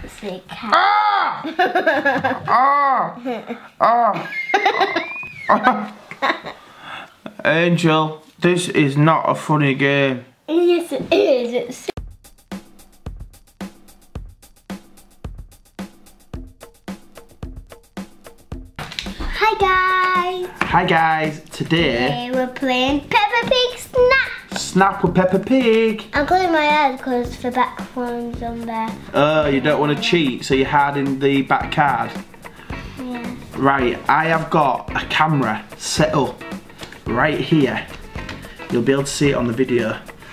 It's a cat. Angel, this is not a funny game. Yes, it is. It's Hi guys! Hi guys, today we're playing Peppa Pig Snap! Snap with Peppa Pig! I'm closing my eyes because the back one's on there. Oh, you don't want to cheat, so you're hiding the back card? Yeah. Right, I have got a camera set up right here. You'll be able to see it on the video.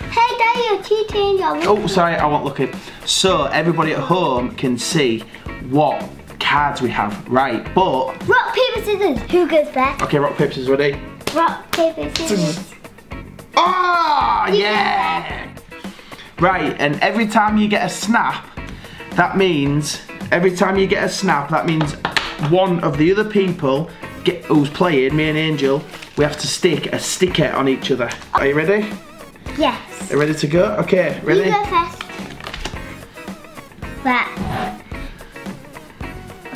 Hey Daddy, you're cheating! Oh, sorry, I won't look in. So everybody at home can see what cards we have, right? But rock, paper, scissors. Who goes first? Okay, rock, paper, scissors, ready? Rock, paper, scissors. Oh, yeah! Right, and every time you get a snap, that means one of the other people who's playing, me and Angel, we have to stick a sticker on each other. Are you ready? Yes. Are you ready to go? Okay, ready? You go first. That.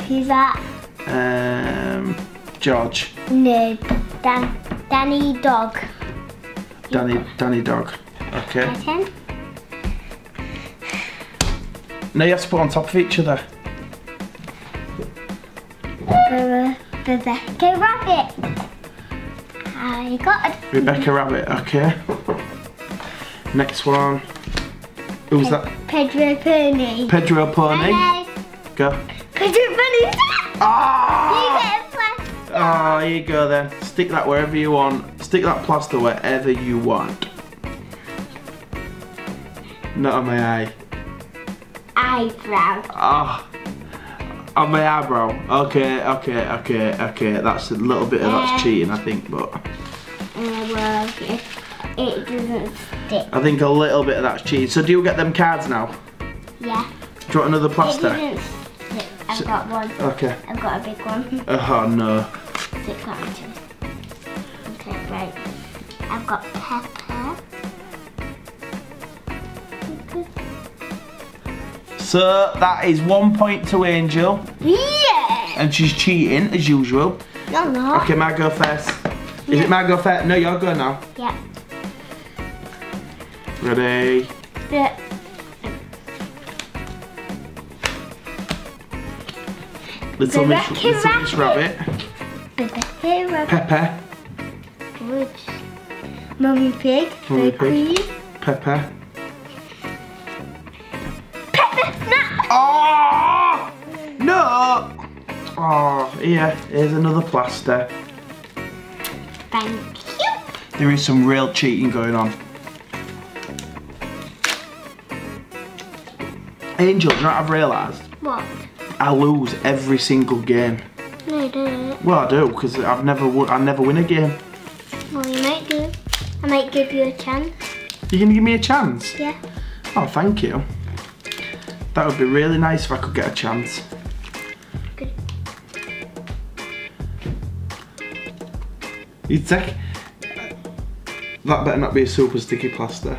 Who's that? George. No, Danny Dog. Danny Dog. Okay. Okay. No, you have to put on top of each other. Rebecca Rabbit. I got it. Rebecca Rabbit, okay. Next one. Who's that? Pedro Pony. Pedro Pony. Bye. Go. Pedro Pony. Ah! You get a plaster. Oh, here you go then. Stick that wherever you want. Stick that plaster wherever you want. Not on my eye. Eyebrow. Ah. On my eyebrow. Okay. That's a little bit of that's cheating, I think, but Well, it doesn't stick. I think a little bit of that's cheating. So do you get them cards now? Yeah. Do you want another plaster? It doesn't stick. I've got one. Okay. I've got a big one. Oh no. Stick that into it. Okay, right. I've got Pepper. So that is 1 point to Angel. Yeah! And she's cheating as usual. No, no. Okay, my go first. Is it my go first? No, your go now. Yeah. Ready? Yeah. Little Miss Rabbit. Pepper. Good. Mummy Pig. Mummy The Pig. Queen. Pepper. Pepper Snap! Oh! No! Oh, here's another plaster. Thank you. There is some real cheating going on. Angel, do you know what I've realised? What? I lose every single game. No, you don't. Well, I do, because I never win a game. Well, you might do. I might give you a chance. You gonna give me a chance? Yeah. Oh, thank you. That would be really nice if I could get a chance. Good. You'd take... That better not be a super sticky plaster.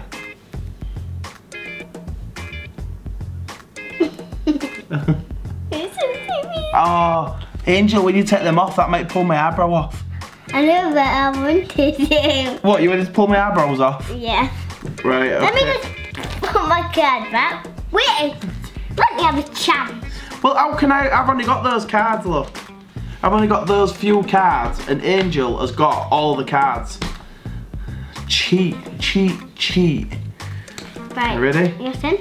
Oh, Angel, when you take them off, that might pull my eyebrow off. I know, but I wanted to. What, you wanted to pull my eyebrows off? Yeah. Right, okay. Let me just put my card back. Wait, let me have a chance. Well, how can I've only got those cards, look. I've only got those few cards, and Angel has got all the cards. Cheat. Right. You ready? Yes, then.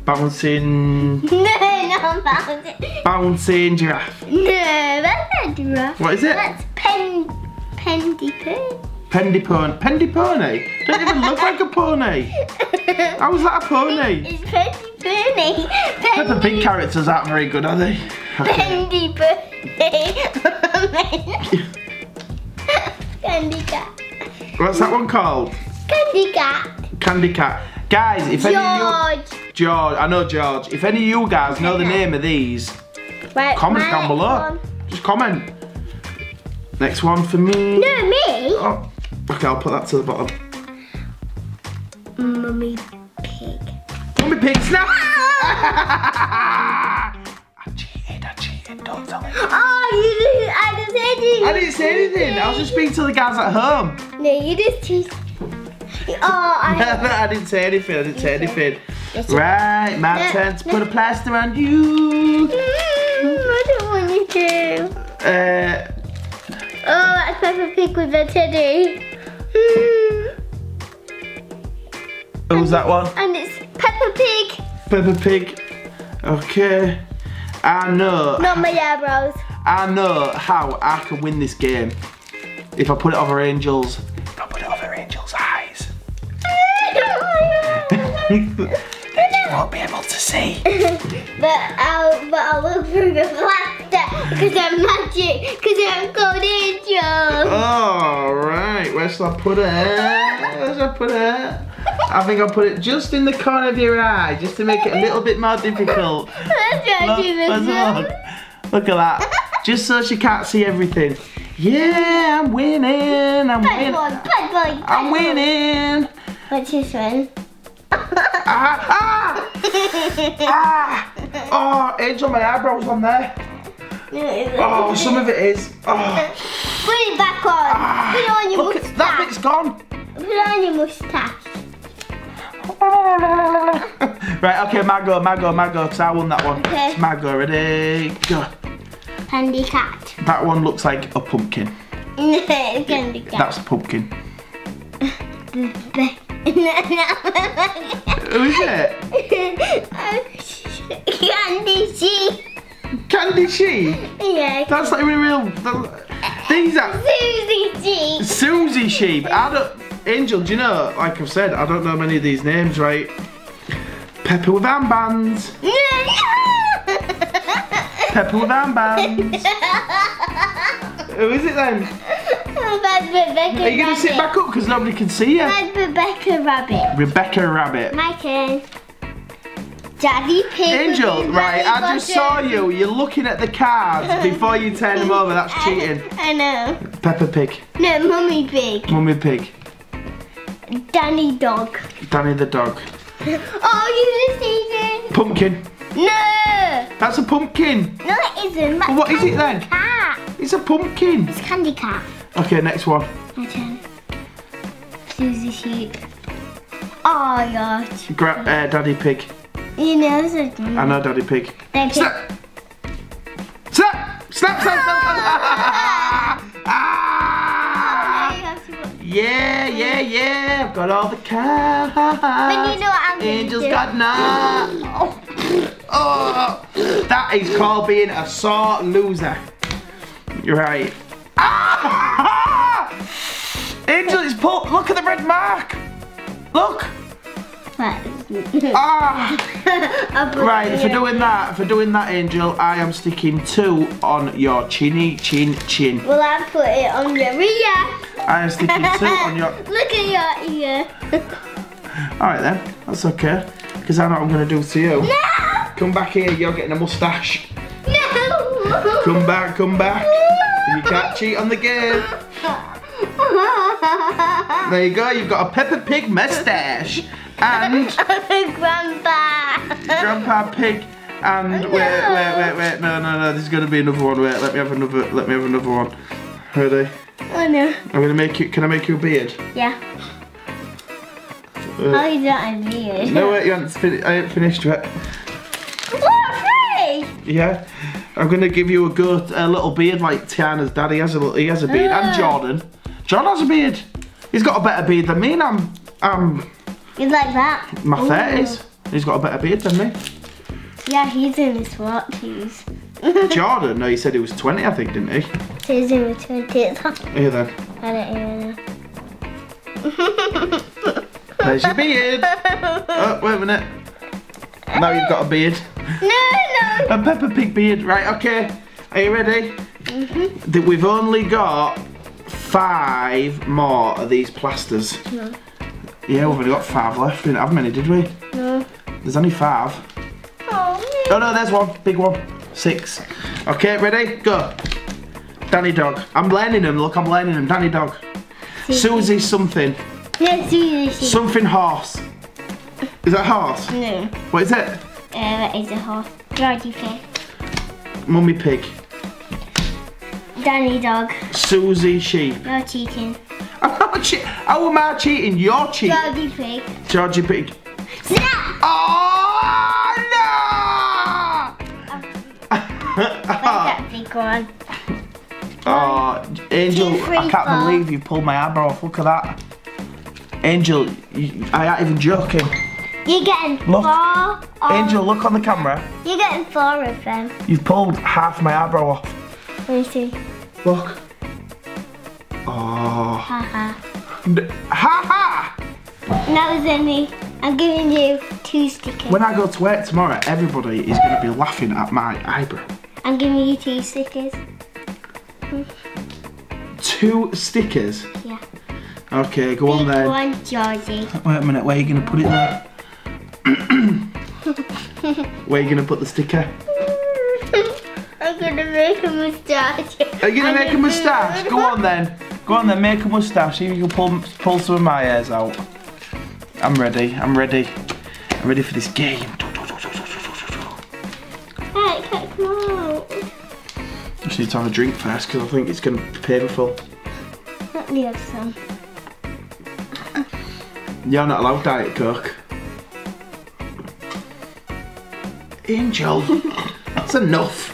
Bouncing... No, not bouncing. Bouncing giraffe. No, that's not giraffe. What is it? That's pendy pony. Pendy pony? Don't even look like a pony. How is that a pony? It's pendy pony. Peppa Pig characters aren't very good, are they? Pendy pony. Candy cat. What's that one called? Candy cat. Candy cat. Guys, if any of you... George, I know George. If any of you guys know the name of these, Right, comment down below. Just comment. Next one for me. No, me. Oh, okay, I'll put that to the bottom. Mummy Pig. Mummy Pig Snap! say anything. I was just speaking to the guys at home. No, you just teased. Oh, I didn't say anything. I didn't say anything. Right, my turn to put a plaster on you. I don't want you to. Oh, that's Peppa Pig with a teddy. Who's that one? And it's Peppa Pig. Peppa Pig. Okay. I know. Not my eyebrows. I know how I can win this game if I put it over Angel's. If I put it over Angel's eyes. Then she won't be able to see. But I'll look through the plaster because I'm magic. Because I'm called Angel. Oh, right. Where shall I put it? Where shall I put it? I think I'll put it just in the corner of your eye, just to make it a little bit more difficult. Look at that. Just so she can't see everything. Yeah, I'm winning. I'm winning. I'm winning. What's this one? Oh, Angel, my eyebrow's on there. Oh, some of it is. Oh. Put it back on. Put it on your moustache. That bit's gone. Put it on your moustache. Right, okay, my go, because I won that one. Okay. It's my go, ready, go. Candy cat. That one looks like a pumpkin. Candy cat. That's a pumpkin. Who is it? Candy sheep. Candy sheep? Yeah. That's not even real. These are Susie sheep. Susie sheep. Angel, do you know, like I've said, I don't know many of these names, right? Pepper with armbands. Pepper with armbands. Who is it then? Are you going to sit back up because nobody can see you? That's Rebecca Rabbit. Rebecca Rabbit. My turn. Daddy Pig. Angel, right, I just saw you. You're looking at the cards before you turn them over. That's cheating. I know. Peppa Pig. No, Mummy Pig. Mummy Pig. Danny Dog. Danny the dog. Oh, you just eaten. Pumpkin. No. That's a pumpkin. No, it isn't. That's What is it then? Cat. It's a pumpkin. It's Candy Cat. Okay, next one. My turn. Susie Sheep. Oh, gosh. Daddy Pig. You know something. I know Daddy Pig. Snap. Snap! Snap! Snap! Snap! Yeah! I've got all the cards. But you know what I'm going to Angel's do. got none. Oh, that is called being a sore loser. You're right. Angel, it's pulled. Look at the red mark. Look. Right, for doing that, Angel, I am sticking 2 on your chinny chin. Well, I put it on your ear. I am sticking 2 on your... Look at your ear. Alright then, that's okay. Because I know what I'm going to do to you. No! Come back here, you're getting a moustache. No! Come back. You can't cheat on the game. There you go, you've got a Peppa Pig moustache. And Grandpa Pig and No. wait, no, there's gonna be another one. Wait, let me have another one. Ready? Oh no. I'm gonna make you, can I make you a beard? Yeah. Oh, you don't have beard. No wait, I ain't finished yet. What, free? Yeah. I'm gonna give you a little beard like Tiana's dad. He has a beard. And Jordan. Jordan has a beard. He's got a better beard than me, and I'm You like that? my 30s. He's got a better beard than me. Yeah, he's in his 40s. Jordan? No, he said he was 20, I think, didn't he? He's in his 20s. Here then. I don't even know. There's your beard. Oh, wait a minute. Now you've got a beard. No. A Peppa Pig beard. Right, okay. Are you ready? We've only got 5 more of these plasters. No. Yeah, we've only got 5 left. We didn't have many, did we? No. There's only 5. Oh, No, there's one. Big one. 6. Okay, ready? Go. Danny Dog. I'm learning them. Look, I'm learning them. Danny Dog. Susie something. No, Susie. Something horse. Is that horse? No. What is it? It's a horse. Daddy Pig. Mummy Pig. Danny dog. Susie sheep. You're cheating. I'm not cheating. How am I cheating? You're cheating. Georgie pig. Georgie pig. Snap! Oh no! Where's that big one? Oh, Angel, 2, 3, I can't 4. believe you pulled my eyebrow off. Look at that. Angel, I ain't even joking. You're getting Look. 4. Angel, look on the camera. You're getting 4 of them. You've pulled half my eyebrow off. Let me see. Look. Oh. Haha. Ha ha! That was only. I'm giving you 2 stickers. When I go to work tomorrow, everybody is going to be laughing at my eyebrow. I'm giving you 2 stickers. 2 stickers? Yeah. Okay, go on then. One, Georgie. Wait a minute, where are you going to put it there? Where are you going to put the sticker? I'm gonna make a moustache. Are you going to make a moustache? Go on then. Go on then, make a moustache. See if you can pull some of my hairs out. I'm ready. I'm ready. I'm ready for this game. Hey, come on. Just need to have a drink first because I think it's going to be painful. Let me have some. You're not allowed Diet Coke. Angel, that's enough.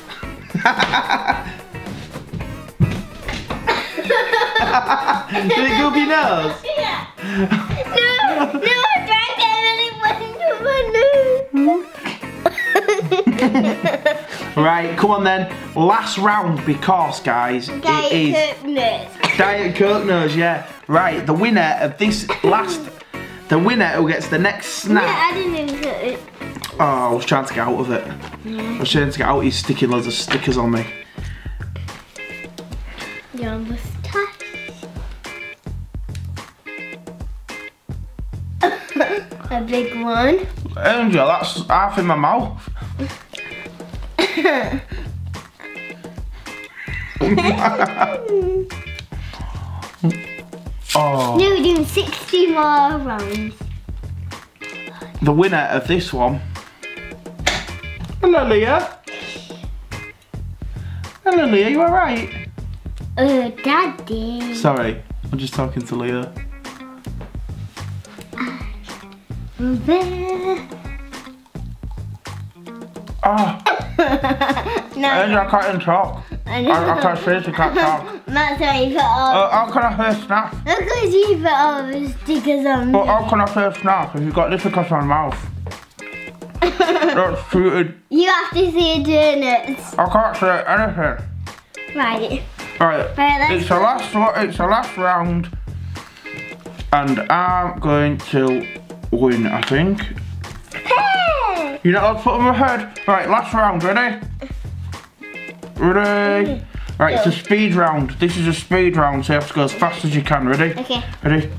Did it go up your nose? Yeah. No, I drank it and it went into my nose. Right, come on then. Last round because, guys, it is Diet Coke. Diet Coke nose, yeah. Right, the winner of this the winner who gets the next snap. Yeah, I didn't even put it. Oh, I was trying to get out of it. Yeah. I was trying to get out. He's sticking loads of stickers on me. Your moustache. A big one. Angel, that's half in my mouth. Oh. No, we're doing 60 more rounds. The winner of this one. Hello, Leah. Hello, Leah. You alright? Daddy. Sorry, I'm just talking to Leah. Oh. No. Angel, I can't even talk. I can't seriously can't talk. Matt's already put all. How can I say snap? Because you put all the stickers on. But how can I say snap if you've got this across my mouth? That's stupid. You have to see it doing it. I can't say anything. Right. Right, let's it's the last round, and I'm going to win, I think. Hey! You're not allowed to put on my head. Right, last round, ready? Ready? Right, it's a speed round. This is a speed round, so you have to go as fast as you can. Ready? Okay. Ready?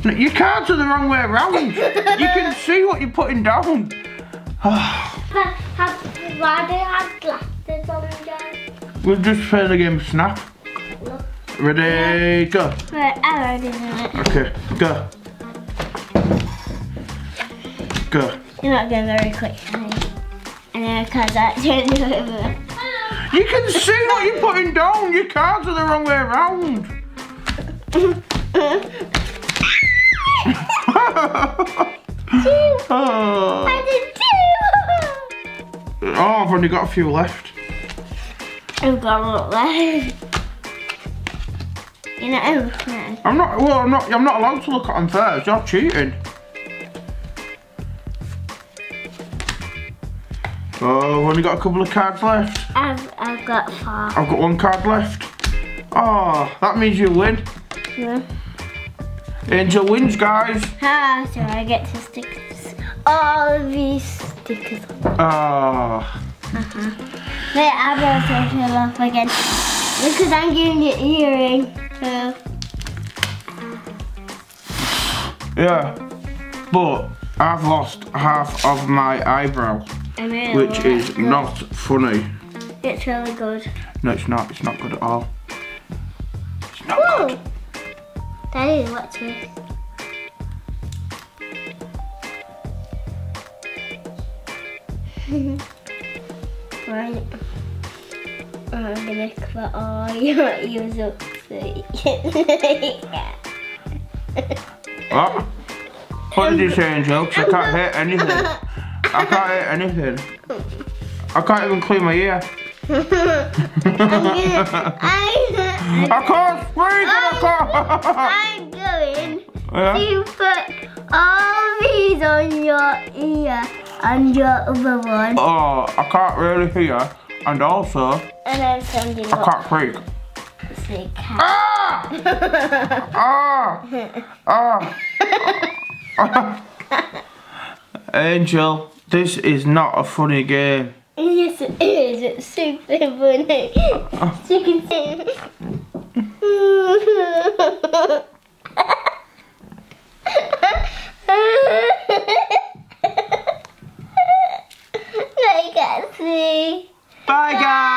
No, you can't do the wrong way around. You can see what you're putting down. Why do you have glasses on, Dad? We're just playing the game of Snap. Ready, go. Right, I already know it. Okay, go. Go. You're not going very quick, honey. And then because I turned it over. You can see what you're putting down. Your cards are the wrong way around. Oh. I did too. Oh, I've only got a few left. I've got a lot left. You know, I'm not allowed to look at them first. You're cheating. Oh, I've only got a couple of cards left. I've got 4. I've got 1 card left. Oh, that means you win. Yeah. Angel wins, guys. Ah, so I get to stick all of these stickers on. Oh. Wait, eyebrows are fell off again. Because I'm giving you earring. So. Yeah, but I've lost half of my eyebrow, which is not funny. It's really good. No, it's not. It's not good at all. It's not good. Daddy, watch this. Right. I'm gonna cry. You're so sweet. What? What did you say, Angel? 'Cause I can't hear anything. I can't hear anything. I can't even clean my ear. I can't speak. I'm going to put all these on your ear and your other one. Oh, I can't really hear. And also, And I'm sending I can't speak. Ah! Ah! Ah! Angel, this is not a funny game. Yes, it is. It's super funny. You can see. I can't see. Bye, guys.